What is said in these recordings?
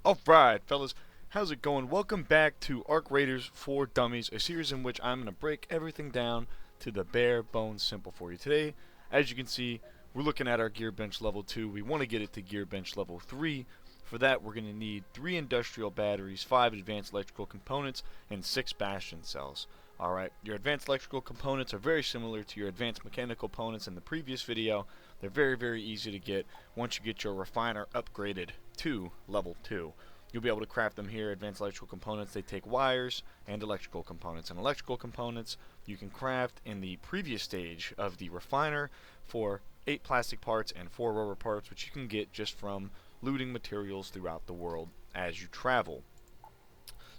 Alright, fellas, how's it going? Welcome back to Arc Raiders for Dummies, a series in which I'm going to break everything down to the bare bones simple for you. Today, as you can see, we're looking at our gear bench level 2. We want to get it to gear bench level 3. For that, we're going to need 3 industrial batteries, 5 advanced electrical components, and 6 bastion cells. Alright, your advanced electrical components are very similar to your advanced mechanical components in the previous video. They're very easy to get once you get your refiner upgraded to level 2. You'll be able to craft them here. Advanced electrical components, they take wires and electrical components. And electrical components you can craft in the previous stage of the refiner for 8 plastic parts and 4 rubber parts, which you can get just from looting materials throughout the world as you travel.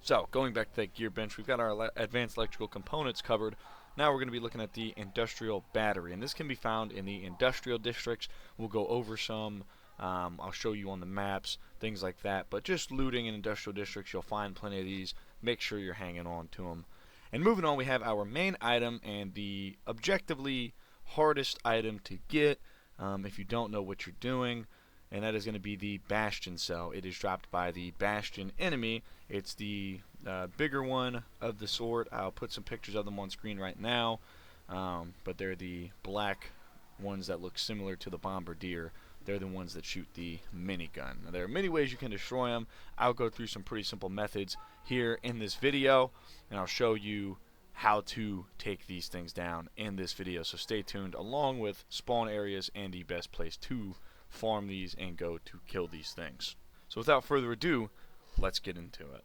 So, going back to that gear bench, we've got our advanced electrical components covered. Now we're going to be looking at the industrial battery, and this can be found in the industrial districts. We'll go over some. I'll show you on the maps, things like that. But just looting in industrial districts, you'll find plenty of these. Make sure you're hanging on to them. And moving on, we have our main item and the objectively hardest item to get if you don't know what you're doing. And that is going to be the bastion cell. It is dropped by the bastion enemy. It's the bigger one of the sort. I'll put some pictures of them on screen right now, but they're the black ones that look similar to the bombardier. They're the ones that shoot the minigun. Now, there are many ways you can destroy them. I'll go through some pretty simple methods here in this video, and I'll show you how to take these things down in this video. So stay tuned, along with spawn areas and the best place to farm these and go to kill these things. So without further ado, let's get into it.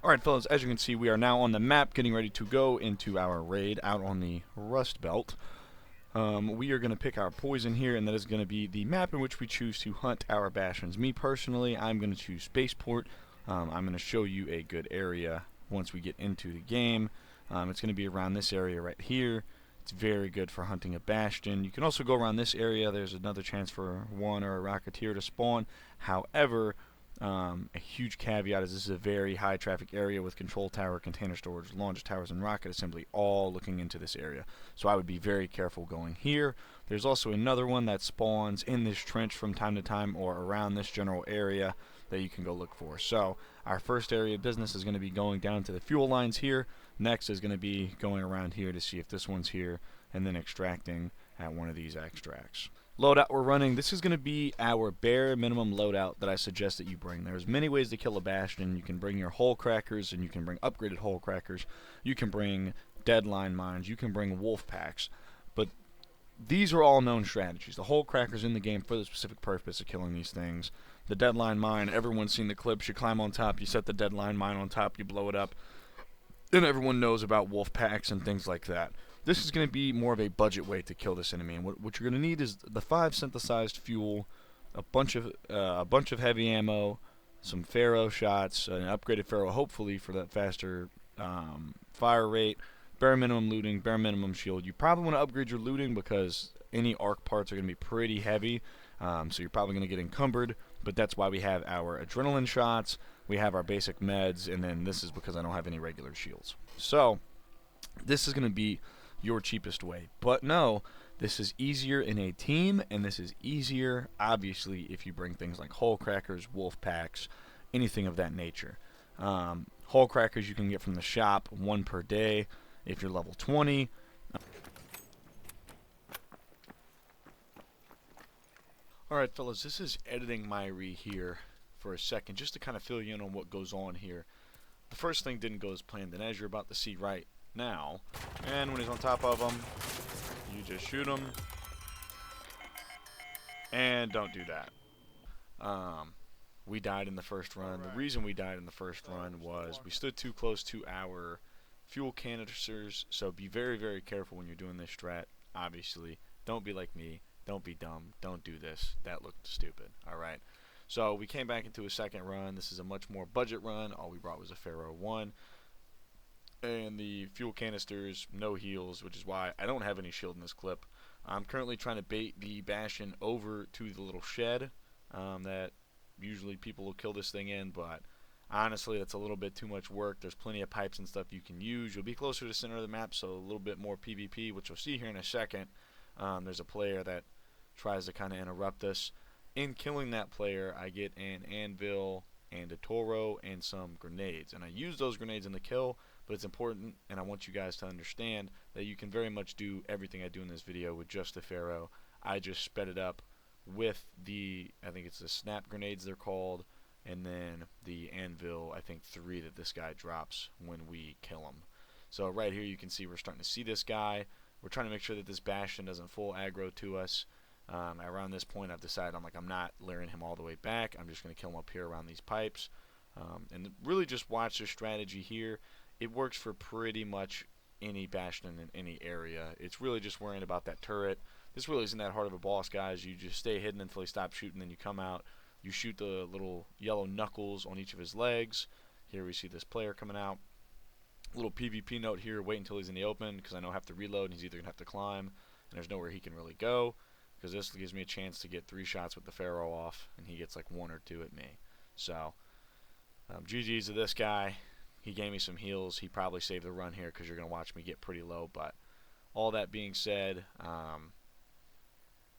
Alright fellas, as you can see, we are now on the map getting ready to go into our raid out on the Rust Belt. We are going to pick our poison here, and that is going to be the map in which we choose to hunt our bastions. Me personally, I'm going to choose Spaceport. I'm going to show you a good area once we get into the game. It's going to be around this area right here. It's very good for hunting a bastion. You can also go around this area. There's another chance for one or a rocketeer to spawn. However, a huge caveat is this is a very high traffic area with control tower, container storage, launch towers, and rocket assembly all looking into this area. So I would be very careful going here. There's also another one that spawns in this trench from time to time or around this general area that you can go look for. So our first area of business is going to be going down to the fuel lines here. Next is going to be going around here to see if this one's here, and then extracting at one of these extracts. Loadout we're running, this is going to be our bare minimum loadout that I suggest that you bring. There's many ways to kill a bastion. You can bring your hull crackers, and you can bring upgraded hull crackers. You can bring deadline mines. You can bring wolf packs. But these are all known strategies. The hull crackers in the game for the specific purpose of killing these things. The deadline mine, everyone's seen the clips. You climb on top, you set the deadline mine on top, you blow it up. Then everyone knows about wolf packs and things like that. This is going to be more of a budget way to kill this enemy, and what you're going to need is the 5 synthesized fuel, a bunch of heavy ammo, some Pharaoh shots, an upgraded Pharaoh hopefully for that faster fire rate, bare minimum looting, bare minimum shield. You probably want to upgrade your looting because any arc parts are going to be pretty heavy, so you're probably going to get encumbered, but that's why we have our adrenaline shots, we have our basic meds, and then this is because I don't have any regular shields. So this is going to be your cheapest way. But no, this is easier in a team, and this is easier, obviously, if you bring things like hull crackers, wolf packs, anything of that nature. Hull crackers you can get from the shop, 1 per day if you're level 20. Alright fellas, this is editing Myri here for a second, just to kind of fill you in on what goes on here. The first thing didn't go as planned, and as you're about to see right now, and when he's on top of him, you just shoot him, and don't do that. We died in the first run. The reason we died in the first run was we stood too close to our fuel canisters, so be very careful when you're doing this strat. Obviously, don't be like me, don't be dumb, don't do this. That looked stupid. Alright, so we came back into a second run. This is a much more budget run. All we brought was a Pharaoh 1. And the fuel canisters, no heals, which is why I don't have any shield in this clip. I'm currently trying to bait the bastion over to the little shed that usually people will kill this thing in, but Honestly, that's a little bit too much work. There's plenty of pipes and stuff you can use. You'll be closer to the center of the map, so a little bit more PvP, which you'll see here in a second. There's a player that tries to kind of interrupt us. In killing that player, I get an anvil and a Toro and some grenades. And I use those grenades in the kill, but it's important, and I want you guys to understand that you can very much do everything I do in this video with just the Pharaoh. I just sped it up with the, I think it's the snap grenades they're called, and then the anvil, I think 3 that this guy drops when we kill him. So right here you can see we're starting to see this guy. We're trying to make sure that this Bastion doesn't full aggro to us. Around this point I've decided I'm not luring him all the way back. I'm just going to kill him up here around these pipes. And really just watch this strategy here. It works for pretty much any Bastion in any area. It's really just worrying about that turret. This really isn't that hard of a boss, guys. You just stay hidden until he stops shooting, then you come out. You shoot the little yellow knuckles on each of his legs. Here we see this player coming out. Little PvP note here, wait until he's in the open, because I know I have to reload and he's either going to have to climb, and there's nowhere he can really go, because this gives me a chance to get 3 shots with the Pharaoh off, and he gets like 1 or 2 at me. So, GG's to this guy. He gave me some heals. He probably saved the run here, because you're going to watch me get pretty low, but all that being said,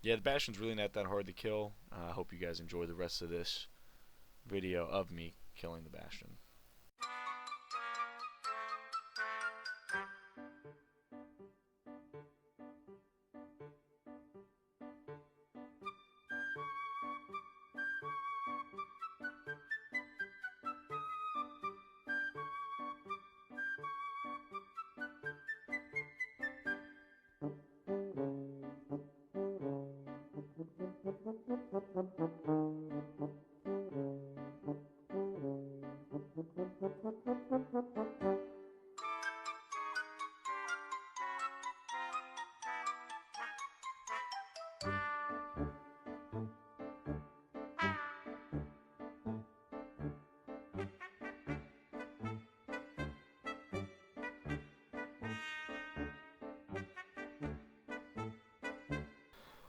yeah, the Bastion's really not that hard to kill. I hope you guys enjoy the rest of this video of me killing the Bastion.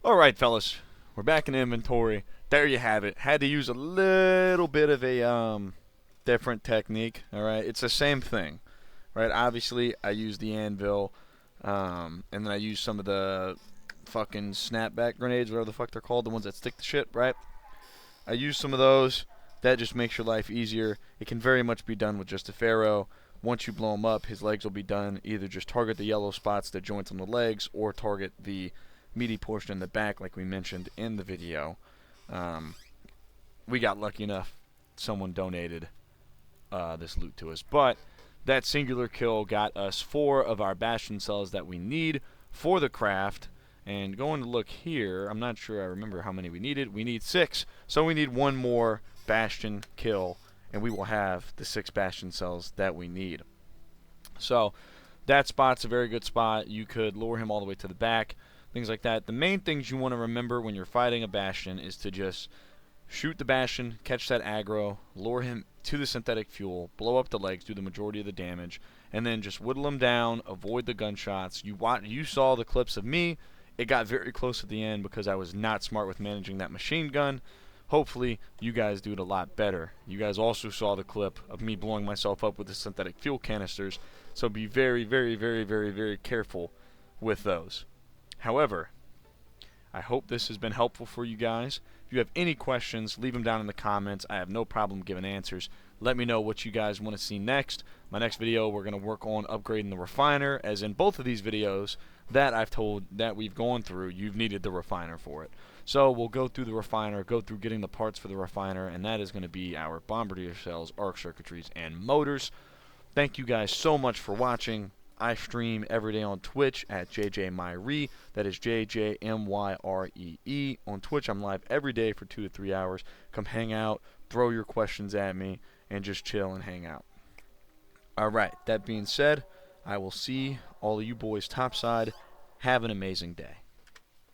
Alright, fellas, we're back in inventory. There you have it. Had to use a little bit of a different technique. Alright, it's the same thing. Right, obviously I used the anvil, and then I used some of the fucking snapback grenades, whatever the fuck they're called, the ones that stick to shit, right? I used some of those. That just makes your life easier. It can very much be done with just a Pharaoh. Once you blow him up, his legs will be done. Either just target the yellow spots, the joints on the legs, or target the meaty portion in the back, like we mentioned in the video. We got lucky enough. Someone donated this loot to us. But that singular kill got us 4 of our Bastion cells that we need for the craft. And going to look here, I'm not sure I remember how many we needed. We need 6. So we need 1 more Bastion kill, and we will have the 6 Bastion cells that we need. So that spot's a very good spot. You could lure him all the way to the back, things like that. The main things you want to remember when you're fighting a Bastion is to just shoot the Bastion, catch that aggro, lure him to the synthetic fuel, blow up the legs, do the majority of the damage, and then just whittle him down, avoid the gunshots. You saw the clips of me. It got very close at the end because I was not smart with managing that machine gun. Hopefully, you guys do it a lot better. You guys also saw the clip of me blowing myself up with the synthetic fuel canisters, so be very, very, very, very, very careful with those. However, I hope this has been helpful for you guys. If you have any questions, leave them down in the comments. I have no problem giving answers. Let me know what you guys want to see next. My next video, we're going to work on upgrading the refiner, as in both of these videos that I've told that we've gone through, you've needed the refiner for it. So we'll go through the refiner, go through getting the parts for the refiner, and that is going to be our bombardier cells, arc circuitries, and motors. Thank you guys so much for watching. I stream every day on Twitch at JJMyree. That is JJMYREE. On Twitch, I'm live every day for 2 to 3 hours. Come hang out, throw your questions at me, and just chill and hang out. Alright, that being said, I will see all of you boys topside. Have an amazing day.